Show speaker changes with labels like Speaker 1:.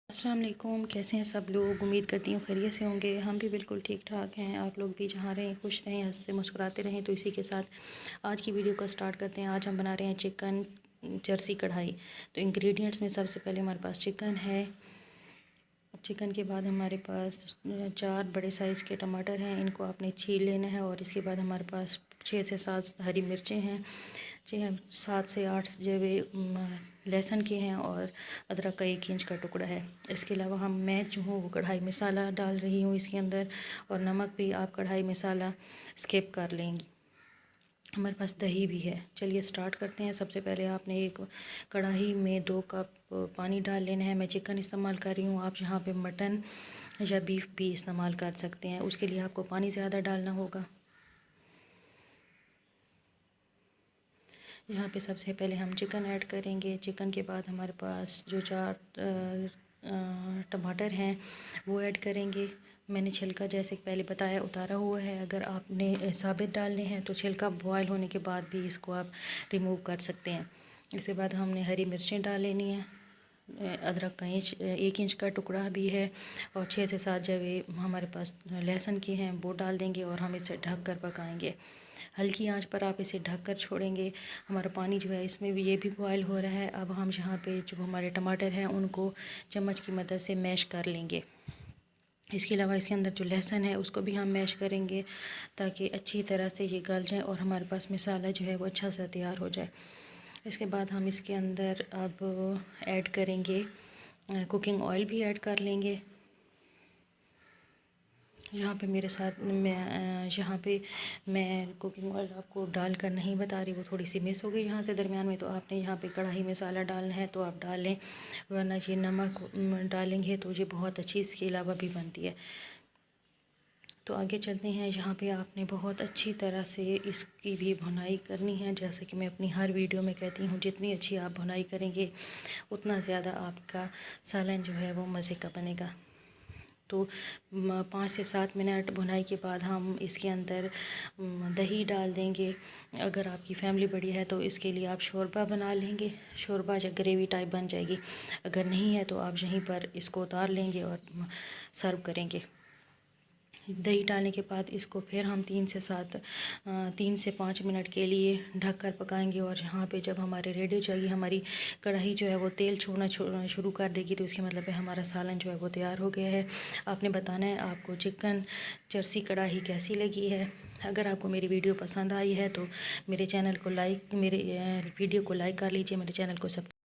Speaker 1: अस्सलाम वालेकुम। कैसे हैं सब लोग? उम्मीद करती हूँ खैरियत से होंगे। हम भी बिल्कुल ठीक ठाक हैं। आप लोग भी जहाँ रहें खुश रहें, हंसते मुस्कुराते रहें। तो इसी के साथ आज की वीडियो को स्टार्ट करते हैं। आज हम बना रहे हैं चिकन जर्सी कढ़ाई। तो इंग्रेडिएंट्स में सबसे पहले हमारे पास चिकन है। चिकन के बाद हमारे पास 4 बड़े साइज़ के टमाटर हैं, इनको आपने छील लेना है। और इसके बाद हमारे पास 6 से 7 हरी मिर्चें हैं, 7 से 8 जो लहसुन के हैं, और अदरक का 1 इंच का टुकड़ा है। इसके अलावा मैं जो हूँ वो कढ़ाई मसाला डाल रही हूँ इसके अंदर, और नमक भी आप कढ़ाई मसाला स्किप कर लेंगी। हमारे पास दही भी है। चलिए स्टार्ट करते हैं। सबसे पहले आपने एक कढ़ाई में 2 कप पानी डाल लेना है। मैं चिकन इस्तेमाल कर रही हूँ, आप यहाँ पे मटन या बीफ भी इस्तेमाल कर सकते हैं। उसके लिए आपको पानी ज़्यादा डालना होगा। यहाँ पे सबसे पहले हम चिकन ऐड करेंगे। चिकन के बाद हमारे पास जो 4 टमाटर हैं वो ऐड करेंगे। मैंने छिलका जैसे पहले बताया उतारा हुआ है। अगर आपने साबित डालने हैं तो छिलका बॉयल होने के बाद भी इसको आप रिमूव कर सकते हैं। इसके बाद हमने हरी मिर्चें डाल लेनी है। अदरक का 1 इंच का टुकड़ा भी है, और 6 से 7 जवे हमारे पास लहसुन की हैं वो डाल देंगे, और हम इसे ढक कर पकाएंगे। हल्की आंच पर आप इसे ढक कर छोड़ेंगे। हमारा पानी जो है इसमें भी ये भी बॉयल हो रहा है। अब हम यहाँ पे जो हमारे टमाटर हैं उनको चम्मच की मदद से मैश कर लेंगे। इसके अलावा इसके अंदर जो लहसुन है उसको भी हम मैश करेंगे, ताकि अच्छी तरह से ये गल जाए और हमारे पास मसाला जो है वो अच्छा सा तैयार हो जाए। इसके बाद हम इसके अंदर अब ऐड करेंगे कुकिंग ऑयल भी ऐड कर लेंगे। यहाँ पे मेरे साथ यहाँ पे मैं कुकिंग ऑयल आपको डाल कर नहीं बता रही, वो थोड़ी सी मिस हो गई यहाँ से दरमियान में। तो आपने यहाँ पे कढ़ाई मसाला डालना है तो आप डाल लें, वरना ये नमक डालेंगे तो ये बहुत अच्छी इसके अलावा भी बनती है। तो आगे चलते हैं। यहाँ पे आपने बहुत अच्छी तरह से इसकी भी भुनाई करनी है। जैसे कि मैं अपनी हर वीडियो में कहती हूँ, जितनी अच्छी आप भुनाई करेंगे उतना ज़्यादा आपका सालन जो है वो मज़े का बनेगा। तो 5 से 7 मिनट भुनाई के बाद हम इसके अंदर दही डाल देंगे। अगर आपकी फ़ैमिली बड़ी है तो इसके लिए आप शोरबा बना लेंगे, शोरबा या ग्रेवी टाइप बन जाएगी। अगर नहीं है तो आप यहीं पर इसको उतार लेंगे और सर्व करेंगे। दही डालने के बाद इसको फिर हम 3 से 5 मिनट के लिए ढक कर पकाएंगे। और यहाँ पे जब हमारे रेडी हो जाएगी, हमारी कढ़ाई जो है वो तेल छोड़ना शुरू कर देगी, तो इसके मतलब है हमारा सालन जो है वो तैयार हो गया है। आपने बताना है आपको चिकन जर्सी कढ़ाई कैसी लगी है। अगर आपको मेरी वीडियो पसंद आई है तो मेरे वीडियो को लाइक कर लीजिए, मेरे चैनल को सब